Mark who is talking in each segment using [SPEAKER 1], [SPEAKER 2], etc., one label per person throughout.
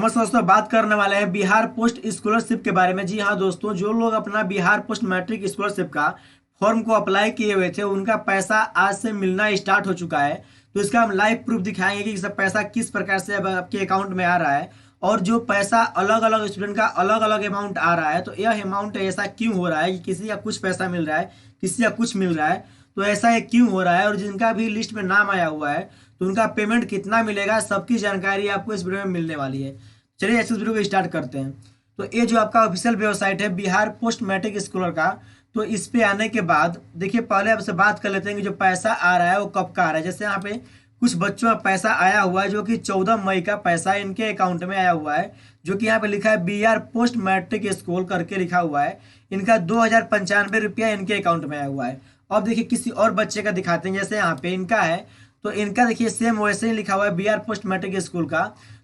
[SPEAKER 1] नमस्कार दोस्तों, बात करने वाले हैं बिहार पोस्ट स्कॉलरशिप के बारे में। जी हाँ दोस्तों, जो लोग अपना बिहार पोस्ट मैट्रिक स्कॉलरशिप का फॉर्म को अप्लाई किए हुए थे, उनका पैसा आज से मिलना स्टार्ट हो चुका है। तो इसका हम लाइव प्रूफ दिखाएंगे कि सब पैसा किस प्रकार से अब आपके अकाउंट में आ रहा है, और जो पैसा अलग अलग स्टूडेंट का अलग अलग अमाउंट आ रहा है। तो यह अमाउंट ऐसा क्यों हो रहा है कि किसी का कुछ पैसा मिल रहा है, किसी का कुछ मिल रहा है, तो ऐसा ये क्यों हो रहा है, और जिनका भी लिस्ट में नाम आया हुआ है तो उनका पेमेंट कितना मिलेगा, सबकी जानकारी आपको इस वीडियो में मिलने वाली है। चलिए इस वीडियो को स्टार्ट करते हैं। तो ये जो आपका ऑफिशियल वेबसाइट है बिहार पोस्ट मैट्रिक स्कॉलर का, तो इस पे आने के बाद देखिए, पहले आपसे बात कर लेते हैं कि जो पैसा आ रहा है वो कब का आ रहा है। जैसे यहाँ पे कुछ बच्चों का पैसा आया हुआ है, जो कि 14 मई का पैसा इनके अकाउंट में आया हुआ है, जो कि यहाँ पे लिखा है बिहार पोस्ट मैट्रिक स्कूल करके लिखा हुआ है। इनका 2095 रुपया इनके अकाउंट में आया हुआ है। अब देखिए किसी और बच्चे का दिखाते हैं, जैसे यहाँ पे इनका है, तो इनका देखिए सेम वैसे ही लिखा हुआ है बिहार पोस्ट मैट्रिक स्कूल का।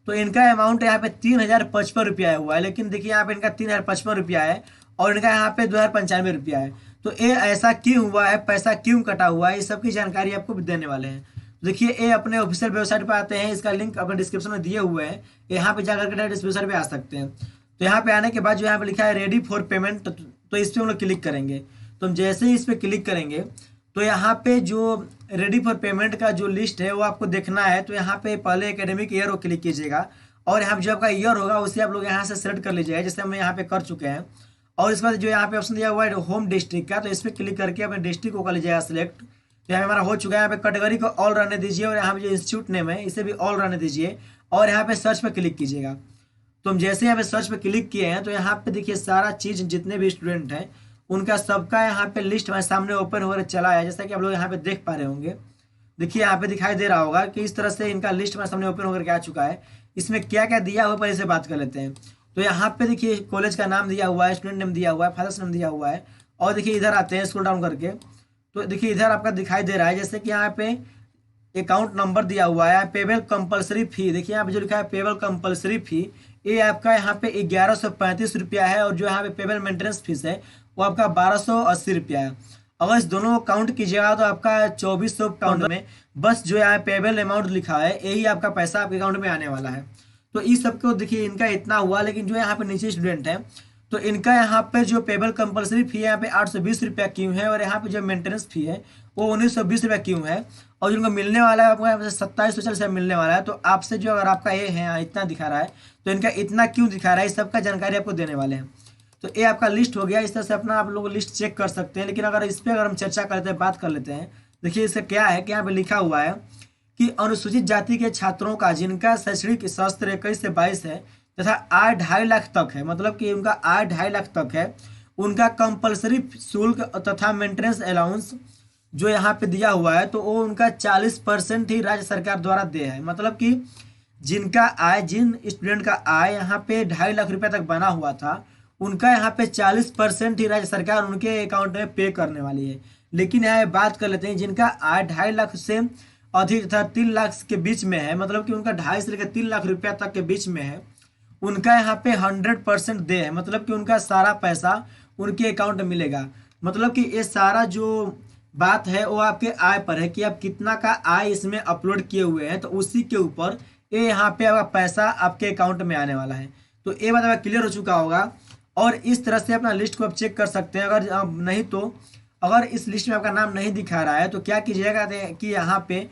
[SPEAKER 1] तो इनका अमाउंट यहाँ पे 3055 रुपया आया हुआ है, लेकिन देखिए यहाँ पे इनका 3055 रुपया है और इनका यहाँ पे 2095 रुपया है। तो ये ऐसा क्यों हुआ है, पैसा क्यों कटा हुआ है, इस सब की जानकारी आपको देने वाले हैं। तो देखिए ये अपने ऑफिशियल वेबसाइट पर आते हैं, इसका लिंक अपने डिस्क्रिप्शन में दिए हुए हैं, यहाँ पे जाकर के डायरेक्ट इस वेबसाइट पे आ सकते हैं। तो यहाँ पे आने के बाद जो यहाँ पे लिखा है रेडी फॉर पेमेंट, तो इस पर हम लोग क्लिक करेंगे। तो हम जैसे ही इस पर क्लिक करेंगे तो यहाँ पे जो रेडी फॉर पेमेंट का जो लिस्ट है वो आपको देखना है। तो यहाँ पे पहले एकेडमिक ईयर को क्लिक कीजिएगा, और यहाँ पे जो आपका ईयर होगा उसे आप लोग यहाँ से सेलेक्ट कर लीजिएगा, जैसे हम यहाँ पे कर चुके हैं। और इसके बाद जो यहाँ पे ऑप्शन दिया हुआ है होम डिस्ट्रिक्ट का, तो इस पर क्लिक करके अपने डिस्ट्रिक्ट को कर लीजिएगा सिलेक्ट। तो यहाँ पे हमारा हो चुका है। यहाँ पे कैटेगरी को ऑल रहने दीजिए, और यहाँ पे जो इंस्टीट्यूट नेम है इसे भी ऑल रहने दीजिए, और यहाँ पे सर्च पे क्लिक कीजिएगा। तो हम जैसे यहाँ पे सर्च पे क्लिक किए हैं, तो यहाँ पे देखिए सारा चीज़ जितने भी स्टूडेंट हैं उनका सबका यहाँ पे लिस्ट हमारे सामने ओपन होकर चला है, जैसा कि आप लोग यहाँ पे देख पा रहे होंगे। देखिए यहाँ पे दिखाई दे रहा होगा कि इस तरह से इनका लिस्ट हमारे सामने ओपन होकर के आ चुका है। इसमें क्या क्या दिया हुआ पहले से बात कर लेते हैं। तो यहाँ पे देखिए कॉलेज का नाम दिया हुआ है, स्टूडेंट नेम दिया हुआ है, फादर्स नेम दिया हुआ है। और देखिए इधर आते हैं स्क्रॉल डाउन करके, तो देखिए इधर आपका दिखाई दे रहा है जैसे कि यहाँ पे अकाउंट नंबर दिया हुआ है, पेबल कंपलसरी फी। देखिए यहाँ पे जो लिखा है पेबल कंपलसरी फी, ये आपका यहाँ पे 1135 रुपया है, और जो यहाँ पे पेबल मेंटेनेंस फीस है वो आपका 1280 रुपया है। अगर इस दोनों को काउंट कीजिएगा तो आपका 2400 काउंट में बस जो यहाँ पेबल अमाउंट लिखा है यही आपका पैसा आपके अकाउंट में आने वाला है। तो इस सबको देखिए इनका इतना हुआ, लेकिन जो यहाँ पे नीचे स्टूडेंट है तो इनका यहाँ पे जो पेबल कंपलसरी फी है यहाँ पे 820 रुपया क्यों है, और यहाँ पे जो मेंटेनेंस फी है वो 1920 रुपया क्यों है, और जिनको मिलने वाला है आपको यहाँ पे 2740 मिलने वाला है। तो आपसे जो अगर आपका ये है इतना दिखा रहा है, तो इनका इतना क्यों दिखा रहा है, इस सबका जानकारी आपको देने वाले हैं। तो ये आपका लिस्ट हो गया। इस तरह से अपना आप लोग लिस्ट चेक कर सकते हैं। लेकिन अगर इस पर अगर हम चर्चा करते हैं, बात कर लेते हैं, देखिए इसका क्या है कि यहाँ पे लिखा हुआ है कि अनुसूचित जाति के छात्रों का जिनका शैक्षणिक स्तर 21 से 22 है तथा आय 2.5 लाख तक है, मतलब कि उनका आय 2.5 लाख तक है, उनका कंपलसरी शुल्क तथा मेंटेनेंस अलाउंस जो यहाँ पे दिया हुआ है तो वो उनका 40% ही राज्य सरकार द्वारा दे है। मतलब कि जिनका आय, जिन स्टूडेंट का आय यहाँ पे 2.5 लाख रुपया तक बना हुआ था, उनका यहाँ पे 40% ही राज्य सरकार उनके अकाउंट में पे करने वाली है। लेकिन यहाँ बात कर लेते हैं जिनका आय 2.5 लाख से अधिक तथा 3 लाख के बीच में है, मतलब कि उनका 2.5 से लेकर 3 लाख रुपया तक के बीच में है, उनका यहाँ पे 100% दे है। मतलब कि उनका सारा पैसा उनके अकाउंट में मिलेगा। मतलब कि ये सारा जो बात है वो आपके आय पर है कि आप कितना का आय इसमें अपलोड किए हुए हैं, तो उसी के ऊपर ये यहाँ पे आपका पैसा आपके अकाउंट में आने वाला है। तो ये बात आपका क्लियर हो चुका होगा, और इस तरह से अपना लिस्ट को आप चेक कर सकते हैं। अगर नहीं तो अगर इस लिस्ट में आपका नाम नहीं दिखा रहा है तो क्या कीजिएगा कि यहाँ पे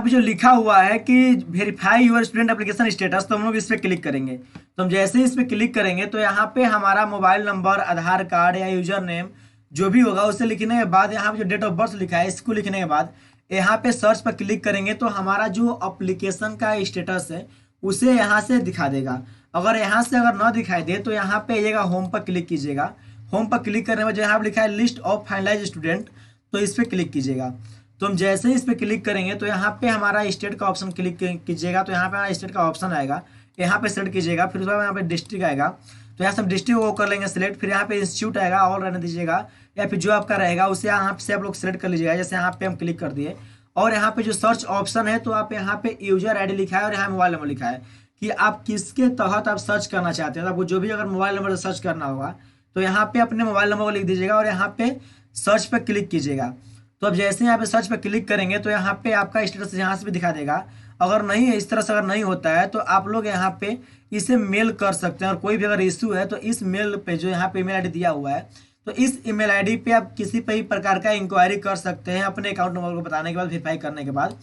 [SPEAKER 1] जो लिखा हुआ है कि verify your student application status, तो हम लोग इस पर क्लिक करेंगे। तो हम जैसे ही इस पर क्लिक करेंगे तो यहाँ पे हमारा मोबाइल नंबर, आधार कार्ड या यूजर नेम जो भी होगा उसे लिखने के बाद यहाँ पे जो डेट ऑफ बर्थ लिखा है इसको लिखने के बाद यहाँ पे सर्च पर क्लिक करेंगे, तो हमारा जो एप्लीकेशन का स्टेटस है उसे यहाँ से दिखा देगा। अगर यहाँ से अगर ना दिखाई दे तो यहाँ पे आइएगा, होम पर क्लिक कीजिएगा। होम पर क्लिक करने में जो यहाँ पे लिखा है लिस्ट ऑफ फाइनलाइज स्टूडेंट, तो इस पर क्लिक कीजिएगा। तो हम जैसे ही इस पर क्लिक करेंगे तो यहाँ पे हमारा स्टेट का ऑप्शन क्लिक कीजिएगा। तो यहाँ पे हमारा स्टेट का ऑप्शन आएगा, यहाँ पे सेलेक्ट कीजिएगा। फिर उसके बाद यहाँ पे डिस्ट्रिक्ट आएगा, तो यहाँ से हम डिस्ट्रिक्ट वो कर लेंगे सिलेक्ट। फिर यहाँ पे इंस्टीट्यूट आएगा, ऑल रहने दीजिएगा, या फिर जो आपका रहेगा उसे यहाँ से आप लोग सेलेक्ट कर लीजिएगा। जैसे यहाँ पे हम क्लिक कर दिए, और यहाँ पे जो सर्च ऑप्शन है तो आप यहाँ पे यूजर आईडी लिखा है और यहाँ मोबाइल नंबर लिखा है कि आप किसके तहत आप सर्च करना चाहते हैं। तो आपको जो भी अगर मोबाइल नंबर से सर्च करना होगा तो यहाँ पे अपने मोबाइल नंबर को लिख दीजिएगा, और यहाँ पे सर्च पे क्लिक कीजिएगा। तो अब जैसे यहाँ पे सर्च पे क्लिक करेंगे तो यहाँ पे आपका स्टेटस यहाँ से भी दिखा देगा। अगर नहीं है, इस तरह से अगर नहीं होता है तो आप लोग यहाँ पे इसे मेल कर सकते हैं, और कोई भी अगर इशू है तो इस मेल पे जो यहाँ पे ईमेल आईडी दिया हुआ है, तो इस ईमेल आईडी पे आप किसी भी प्रकार का इंक्वायरी कर सकते हैं, अपने अकाउंट नंबर को बताने के बाद वेरीफाई करने के बाद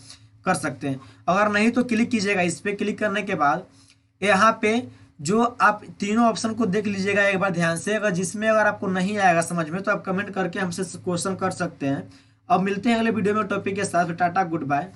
[SPEAKER 1] कर सकते हैं। अगर नहीं तो क्लिक कीजिएगा, इस पर क्लिक करने के बाद यहाँ पे जो आप तीनों ऑप्शन को देख लीजिएगा एक बार ध्यान से। अगर जिसमें अगर आपको नहीं आएगा समझ में तो आप कमेंट करके हमसे क्वेश्चन कर सकते हैं। अब मिलते हैं अगले वीडियो में टॉपिक के साथ। Tata, good bye.